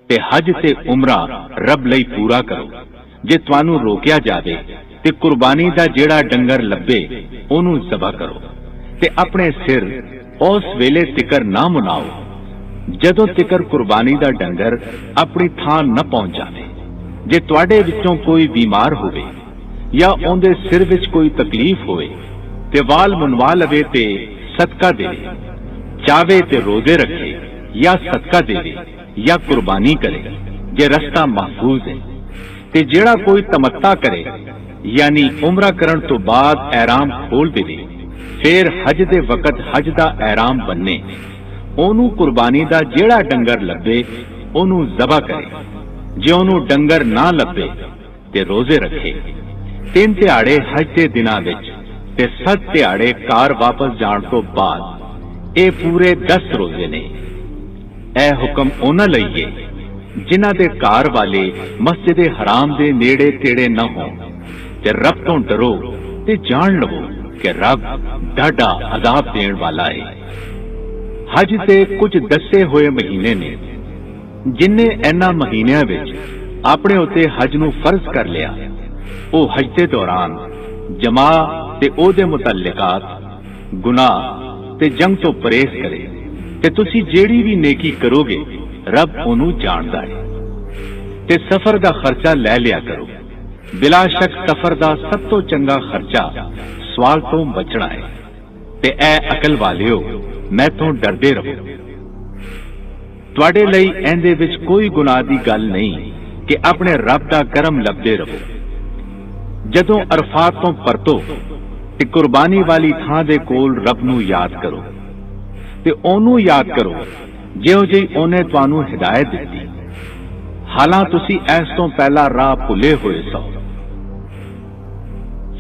ते हज ते उमरा रब लई पूरा करो। जे तुहानू रोकिया जावे ते कुर्बानी दा जेड़ा डंगर लब्बे ओनू ज़बह करो ते अपने सिर उस वेले तिकर ना मुनाओ जदों तिकर कुर्बानी दा डंगर अपनी थां न पहुंच जावे। जे तुहाडे विचों कोई बीमार होवे या उहदे सिर विच कोई तकलीफ होवे ते वाल मुनवा लवे ते सदका देवे, चावे ते रोजे रखे या सदका देवे या कुर्बानी करे जे रस्ता महफूज है। ते जेड़ा कोई तमत्ता करे यानी उमरा करन तो बाद एहराम खोल देवे फिर हज दे वकत हज दा एहराम बन्ने, ओनू कुर्बानी दा जेड़ा डंगर लब्बे ओनू ज़बह करे। जे ओनू डंगर ना लब्बे ते रोजे रखे। 3 दिहाड़े हज दे दिनां विच ते 7 दिहाड़े कार वापस जाण तो बाद ए पूरे 10 रोजे ने। ए हुक्म उन्हां लई है जिन्हां दे कार वाले मस्जिद हराम दे नेड़े तेड़े न होण ते रब तो डरो ते जान लवो कि रब डाढा अजाब देण वाला है। हज ते कुछ दसे हुए महीने ने जिन्ने इन्हां महीनियां विच अपने उत्ते हज नूं फर्ज कर लिया वो हज दे दौरान जमा ते ओहदे मुतल्लिकात गुनाह ते जंग तो परहेज करे ते तुसी जेड़ी भी नेकी करोगे रब ओनू जानदा है। ते सफर दा खर्चा लै लिया करो। बिला शक सफर दा सब तो चंगा खर्चा सवाल तो बचना है। ते ऐ अकल वालियो मैथों डरदे रहो। तुहाडे लई एंदे विच कोई गुनाह दी गल नहीं कि अपने रब दा करम लभदे रहो। जदों अरफात तो परतो ते कुर्बानी वाली थां दे कोल रब नूं याद करो ते ओनू याद करो जिहो जी ओने तुहानू हिदायत दिती। हालां तुसी इस तो पहला राह भुले हुए सो।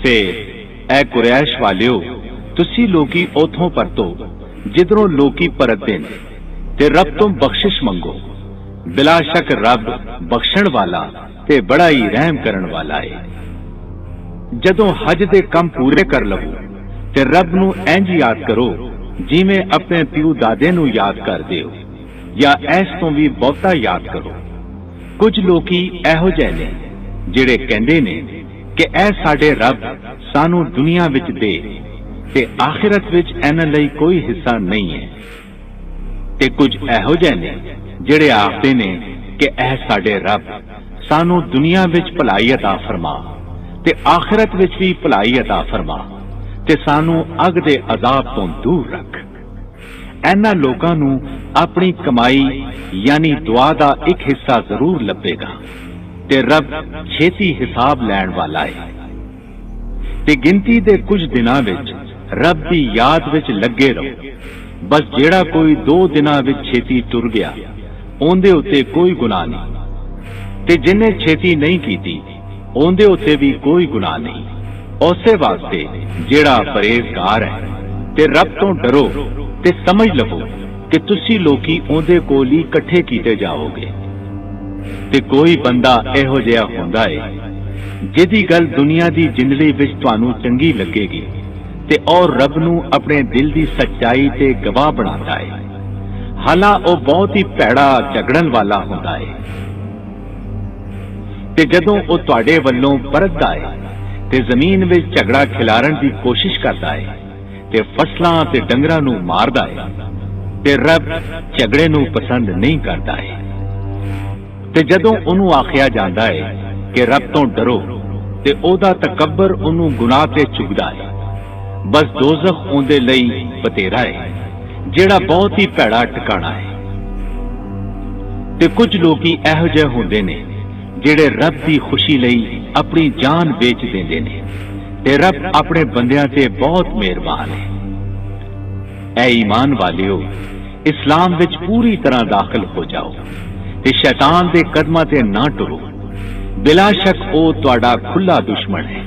फिर ऐ कुरैश वालियो तुसी लोकी ओथों परतो जिधरों लोकी परतदे ने ते रब तो बख्शिश मंगो। बिला शक रब बख्शण वाला ते बड़ा ही रहम करन वाला है। जदों हज दे कम पूरे कर लवो ते रब नूं इंज याद करो जिवें अपने प्यू दादे नूं याद करदे हो या इस तो भी बहुता याद करो। कुछ लोकी इहो जिहे ने जिहड़े कहंदे ने कि ऐ साडे रब सानू दुनिया विच दे ते आखिरत विच इन्हां लई कोई हिस्सा नहीं है। ते कुछ इहो जिहे ने जिहड़े आखदे ने कि ऐ साडे रब सानू दुनिया विच भलाई अता फरमा ते आखिरत विच भी भलाई अता फरमा ते सानू अग दे अजाब तो दूर रख। इन्हां लोकां नूं अपनी कमाई यानी दुआ दा एक हिस्सा जरूर लभेगा ते रब छेती हिसाब लैण वाला है। ते गिनती दे कुछ दिनां विच रब दी याद विच लगे रहो। बस जेड़ा कोई 2 दिनां विच छेती टुर गया ओंदे उत्ते कोई गुनाह नहीं ते जिन्ने छेती नहीं कीती ओंदे उत्ते भी कोई गुनाह नहीं। उसे वास्ते जेड़ा परहेजगार है ते रब तो डरो ते समझ लवो कि तुसी लोकी ओंदे कोल ही इकट्ठे कीते जाओगे। ते कोई बंदा इहो जिहा हुंदा है जिहदी गल दुनिया दी जिंदड़ी विच तुहानू चंगी लगेगी ते और रब नू अपने दिल दी सच्चाई ते गवाह बनाता है। हालां ओ बहुत ही भैड़ा झगड़न वाला हुंदा है। ते जदों ओ तुहाडे वल्लों परतदा है ते जमीन विच झगड़ा खिलारण दी कोशिश करदा है ते फसलां ते डंगरां नू मारदा है ते रब झगड़े नू पसंद नहीं करदा है। ते जदों ओनू आखिया जांदा है कि रब तो डरो ते ओदा तकब्बर ओनू गुनाह ते चुगदा है। बस दोज़ख ओंदे लई बतेरा है जेड़ा बहुत ही भैड़ा ठिकाना है। ते कुछ लोकी इहो जिहे हुंदे ने जेड़े रब दी खुशी लई अपनी जान बेच देंदे ने ते रब अपने बंदियां ते बहुत मेहरबान है। ऐ ईमान वालियो इस्लाम विच पूरी तरह दाखिल हो जाओ ते शैतान दे कदमां ते ना टुरो। बिला शक ओ तुहाडा खुला दुश्मन है।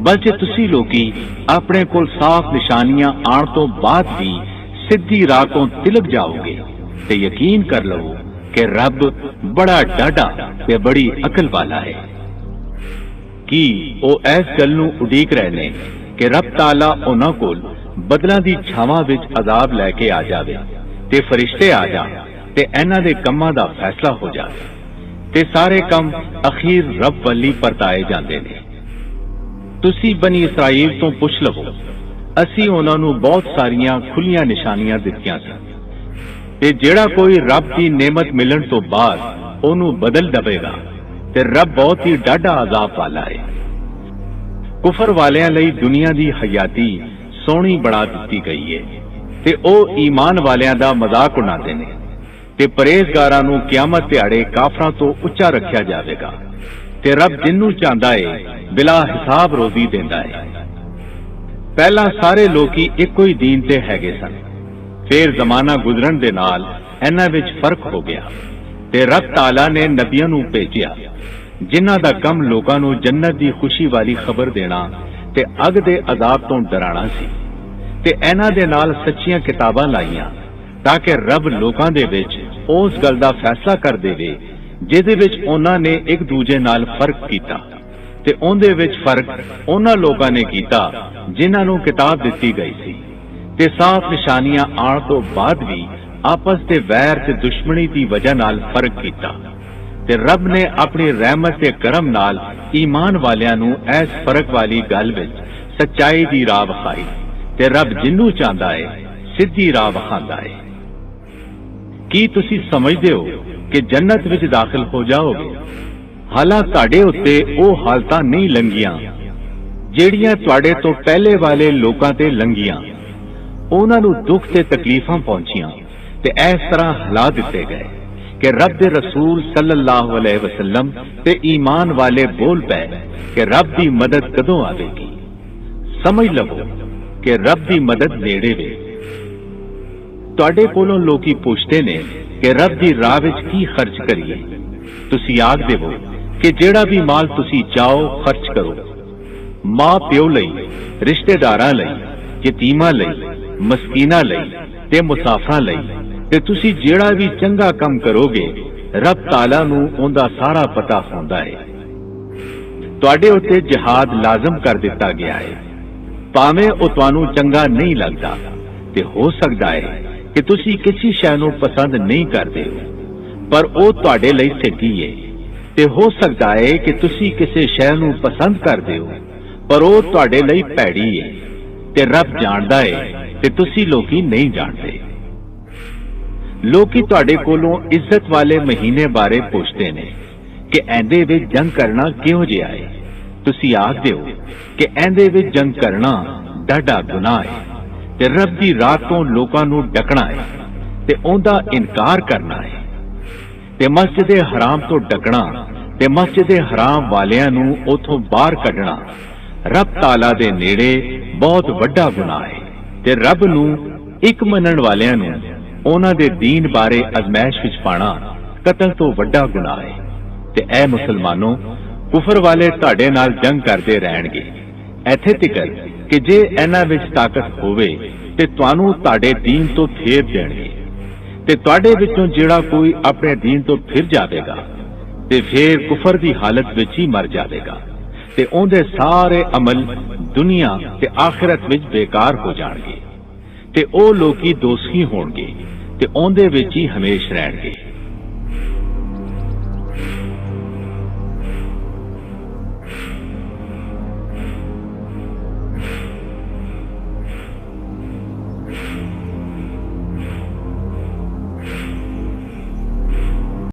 बस जे तुसी लोकी अपने कोल साफ निशानियां आण तो बाद भी सीधी राह तो तिलक जाओगे ते यकीन कर लो कि रब बड़ा डाढा ते बड़ी अकल वाला है। कि ओ इस गल नूं उडीक रहे ने कि रब ताला उन्हां कोल बदलां दी छावां विच अजाब लैके आ जावे ते फरिश्ते आ जाण ਤੇ ਇਹਨਾਂ ਦੇ ਕੰਮਾਂ ਦਾ ਫੈਸਲਾ ਹੋ ਜਾਵੇ ਤੇ ਸਾਰੇ ਕੰਮ ਅਖੀਰ ਰੱਬ ਵੱਲ ਹੀ ਪਰਤਾਏ ਜਾਂਦੇ ਨੇ। ਤੁਸੀਂ ਬਨੀ ਇਸਰਾਈਲ ਤੋਂ ਪੁੱਛ ਲਵੋ, ਅਸੀਂ ਉਹਨਾਂ ਨੂੰ ਬਹੁਤ ਸਾਰੀਆਂ ਖੁੱਲੀਆਂ ਨਿਸ਼ਾਨੀਆਂ ਦਿੱਤੀਆਂ ਸਨ, ਤੇ ਜਿਹੜਾ ਕੋਈ ਰੱਬ ਦੀ ਨੇਮਤ ਮਿਲਣ ਤੋਂ ਬਾਅਦ ਉਹਨੂੰ ਬਦਲ ਦਵੇਗਾ ਤੇ ਰੱਬ ਬਹੁਤ ਹੀ ਡਾਢਾ ਅਜ਼ਾਬ ਵਾਲਾ ਹੈ। ਕੁਫਰ ਵਾਲਿਆਂ ਲਈ ਦੁਨੀਆ ਦੀ ਹਯਾਤੀ ਸੋਹਣੀ ਬਣਾ ਦਿੱਤੀ ਗਈ ਹੈ ਤੇ ਉਹ ਈਮਾਨ ਵਾਲਿਆਂ ਦਾ ਮਜ਼ਾਕ ਉਡਾਉਂਦੇ ਨੇ, ਤੇ ਪਰਹੇਜ਼ਗਾਰਾਂ ਨੂੰ ਕਿਆਮਤ ਦਿਹਾੜੇ ਕਾਫਰਾਂ ਤੋਂ ਉੱਚਾ ਰੱਖਿਆ ਜਾਵੇਗਾ ਤੇ ਰੱਬ ਜਿਹਨੂੰ ਚਾਹੁੰਦਾ ਹੈ ਬਿਲਾ ਹਿਸਾਬ ਰੋਜ਼ੀ ਦਿੰਦਾ ਹੈ। ਪਹਿਲਾਂ ਸਾਰੇ ਲੋਕੀ ਇੱਕੋ ਹੀ ਦੀਨ ਤੇ ਹੈਗੇ ਸਨ, ਫਿਰ ਜ਼ਮਾਨਾ ਗੁਜ਼ਰਨ ਦੇ ਨਾਲ ਇਹਨਾਂ ਵਿੱਚ ਫਰਕ ਹੋ ਗਿਆ ਤੇ ਰੱਬ ਤਾਲਾ ਨੇ ਨਬੀਆਂ ਨੂੰ ਭੇਜਿਆ ਜਿਨ੍ਹਾਂ ਦਾ ਕੰਮ ਲੋਕਾਂ ਨੂੰ ਜੰਨਤ ਦੀ ਖੁਸ਼ੀ ਵਾਲੀ ਖਬਰ ਦੇਣਾ ਤੇ ਅੱਗ ਦੇ ਅਜ਼ਾਬ ਤੋਂ ਡਰਾਉਣਾ ਸੀ, ਤੇ ਇਹਨਾਂ ਦੇ ਨਾਲ ਸੱਚੀਆਂ ਕਿਤਾਬਾਂ ਲਾਈਆਂ ਤਾਂ ਕਿ ਰੱਬ ਲੋਕਾਂ ਦੇ ਵਿੱਚ ਉਸ ਗੱਲ ਦਾ ਫੈਸਲਾ ਕਰ ਦੇਵੇ ਜਿਹਦੇ ਵਿੱਚ ਉਹਨਾਂ ਨੇ ਇੱਕ ਦੂਜੇ ਨਾਲ ਫਰਕ ਕੀਤਾ, ਤੇ ਉਹਦੇ ਵਿੱਚ ਫਰਕ ਉਹਨਾਂ ਲੋਕਾਂ ਨੇ ਕੀਤਾ ਜਿਨ੍ਹਾਂ ਨੂੰ ਕਿਤਾਬ ਦਿੱਤੀ ਗਈ ਸੀ, ਤੇ ਸਾਫ਼ ਨਿਸ਼ਾਨੀਆਂ ਆਉਣ ਤੋਂ ਬਾਅਦ ਵੀ ਆਪਸ ਦੇ ਵੈਰ ਤੇ ਦੁਸ਼ਮਣੀ ਦੀ ਵਜ੍ਹਾ ਨਾਲ ਫਰਕ ਕੀਤਾ, ਤੇ ਰੱਬ ਨੇ ਆਪਣੀ ਰਹਿਮਤ ਤੇ ਕਰਮ ਨਾਲ ਈਮਾਨ ਵਾਲਿਆਂ ਨੂੰ ਇਸ ਫਰਕ ਵਾਲੀ ਗੱਲ ਵਿੱਚ ਸੱਚਾਈ ਦੀ ਰਾਹ ਵਿਖਾਈ, ਤੇ ਰੱਬ ਜਿਹਨੂੰ ਚਾਹੁੰਦਾ ਹੈ ਸਿੱਧੀ ਰਾਹ ਵਿਖਾਉਂਦਾ ਹੈ। ਕੀ ਤੁਸੀਂ ਸਮਝਦੇ ਹੋ ਕਿ ਜੰਨਤ ਵਿੱਚ ਦਾਖਲ ਹੋ ਜਾਓਗੇ? ਹਾਲਾਂ ਤੁਹਾਡੇ ਉੱਤੇ ਉਹ ਹਾਲਤਾਂ ਨਹੀਂ ਲੰਘੀਆਂ ਜਿਹੜੀਆਂ ਤੁਹਾਡੇ ਤੋਂ ਪਹਿਲੇ ਵਾਲੇ ਲੋਕਾਂ ਤੇ ਲੰਘੀਆਂ। ਉਹਨਾਂ ਨੂੰ ਦੁੱਖ ਤੇ ਤਕਲੀਫਾਂ ਪਹੁੰਚੀਆਂ ਤੇ ਇਸ ਤਰ੍ਹਾਂ ਹਿਲਾ ਦਿੱਤੇ ਗਏ ਕਿ ਰੱਬ ਦੇ ਰਸੂਲ ਸੱਲੱਲਾਹੁ ਅਲੈਹਿ ਵਸੱਲਮ ਤੇ ਈਮਾਨ ਵਾਲੇ ਬੋਲ ਪਏ ਕਿ ਰੱਬ ਦੀ ਮਦਦ ਕਦੋਂ ਆਵੇਗੀ। ਸਮਝ ਲਵੋ ਕਿ ਰੱਬ ਦੀ ਮਦਦ ਨੇੜੇ ਵੇ। ਤੁਹਾਡੇ ਕੋਲੋਂ ਲੋਕੀ ਪੁੱਛਦੇ ਨੇ ਕਿ ਰੱਬ ਦੀ ਰਾਹ ਵਿੱਚ ਕੀ ਖਰਚ ਕਰੀਏ। ਤੁਸੀਂ ਆਖ ਦੇਵੋ ਕਿ ਜਿਹੜਾ ਵੀ ਮਾਲ ਤੁਸੀਂ ਚਾਹੋ ਖਰਚ ਕਰੋ, ਮਾਂ ਪਿਓ ਲਈ, ਰਿਸ਼ਤੇਦਾਰਾਂ ਲਈ, ਯਤੀਮਾਂ ਲਈ, ਮਸਕੀਨਾਂ ਲਈ ਤੇ ਮੁਸਾਫਰਾਂ ਲਈ, ਤੇ ਤੁਸੀਂ ਜਿਹੜਾ ਵੀ ਚੰਗਾ ਕੰਮ ਕਰੋਗੇ ਰੱਬ ਤਾਲਾ ਨੂੰ ਉਹਦਾ ਸਾਰਾ ਪਤਾ ਹੁੰਦਾ ਹੈ। ਤੁਹਾਡੇ ਉੱਤੇ ਜਿਹਾਦ ਲਾਜ਼ਮ ਕਰ ਦਿੱਤਾ ਗਿਆ ਹੈ, ਭਾਵੇਂ ਉਹ ਤੁਹਾਨੂੰ ਚੰਗਾ ਨਹੀਂ ਲੱਗਦਾ, ਤੇ ਹੋ ਸਕਦਾ ਹੈ ਕਿ ਤੁਸੀਂ ਕਿਸੇ ਸ਼ੈ ਨੂੰ ਪਸੰਦ ਨਹੀਂ ਕਰਦੇ ਹੋ ਪਰ ਉਹ ਤੁਹਾਡੇ ਲਈ ਚੰਗੀ ਹੈ, ਤੇ ਹੋ ਸਕਦਾ ਹੈ ਕਿ ਤੁਸੀਂ ਕਿਸੇ ਸ਼ੈ ਨੂੰ ਪਸੰਦ ਕਰਦੇ ਹੋ ਪਰ ਉਹ ਤੁਹਾਡੇ ਲਈ ਭੈੜੀ ਹੈ, ਤੇ ਰੱਬ ਜਾਣਦਾ ਹੈ ਤੇ ਤੁਸੀਂ ਲੋਕੀ ਨਹੀਂ ਜਾਣਦੇ। ਲੋਕੀ ਤੁਹਾਡੇ ਕੋਲੋਂ ਇੱਜ਼ਤ ਵਾਲੇ ਮਹੀਨੇ ਬਾਰੇ ਪੁੱਛਦੇ ਨੇ ਕਿ ਇਹਦੇ ਵਿੱਚ ਜੰਗ ਕਰਨਾ ਕਿਹੋ ਜਿਹਾ ਹੈ। ਤੁਸੀਂ ਆਖਦੇ ਹੋ ਕਿ ਇਹਦੇ ਵਿੱਚ ਜੰਗ ਕਰਨਾ ਡਾਢਾ ਗੁਨਾਹ ਹੈ, ਤੇ ਰੱਬ ਦੀ ਰਾਹ ਤੋਂ ਲੋਕਾਂ ਨੂੰ ਡਕਣਾ ਹੈ ਤੇ ਉਹਦਾ ਇਨਕਾਰ ਕਰਨਾ ਹੈ, ਤੇ ਮਸਜਿਦ ਹਰਾਮ ਤੋਂ ਡਕਣਾ ਤੇ ਮਸਜਿਦ ਹਰਾਮ ਵਾਲਿਆਂ ਨੂੰ ਉਥੋਂ ਬਾਹਰ ਕੱਢਣਾ ਰੱਬ ਤਾਲਾ ਦੇ ਨੇੜੇ ਬਹੁਤ ਵੱਡਾ ਗੁਨਾਹ ਹੈ, ਤੇ ਰੱਬ ਨੂੰ ਇੱਕ ਮੰਨਣ ਵਾਲਿਆਂ ਨੂੰ ਉਹਨਾਂ ਦੇ ਦੀਨ ਬਾਰੇ ਅਜ਼ਮੈਸ਼ ਵਿੱਚ ਪਾਣਾ ਕਤਲ ਤੋਂ ਵੱਡਾ ਗੁਨਾਹ ਹੈ। ਤੇ ਐ ਮੁਸਲਮਾਨੋ, ਕੁਫਰ ਵਾਲੇ ਤੁਹਾਡੇ ਨਾਲ ਜੰਗ ਕਰਦੇ ਰਹਿਣਗੇ ਇੱਥੇ ਤੀਕਰ ਕਿ ਜੇ ਇਹਨਾਂ ਵਿੱਚ ਤਾਕਤ ਹੋਵੇ ਤੇ ਤੁਹਾਨੂੰ ਤੁਹਾਡੇ ਦੀਨ ਤੋਂ ਫੇਰ ਦੇਣਗੇ, ਤੇ ਤੁਹਾਡੇ ਵਿੱਚੋਂ ਜਿਹੜਾ ਕੋਈ ਆਪਣੇ ਦੀਨ ਤੋਂ ਫਿਰ ਜਾਵੇਗਾ ਤੇ ਫੇਰ ਕੁਫਰ ਦੀ ਹਾਲਤ ਵਿੱਚ ਹੀ ਮਰ ਜਾਵੇਗਾ, ਤੇ ਉਹਦੇ ਸਾਰੇ ਅਮਲ ਦੁਨੀਆ ਤੇ ਆਖਿਰਤ ਵਿੱਚ ਬੇਕਾਰ ਹੋ ਜਾਣਗੇ, ਤੇ ਉਹ ਲੋਕੀ ਦੋਸ਼ੀ ਹੋਣਗੇ ਤੇ ਉਹਦੇ ਵਿੱਚ ਹੀ ਹਮੇਸ਼ ਰਹਿਣਗੇ।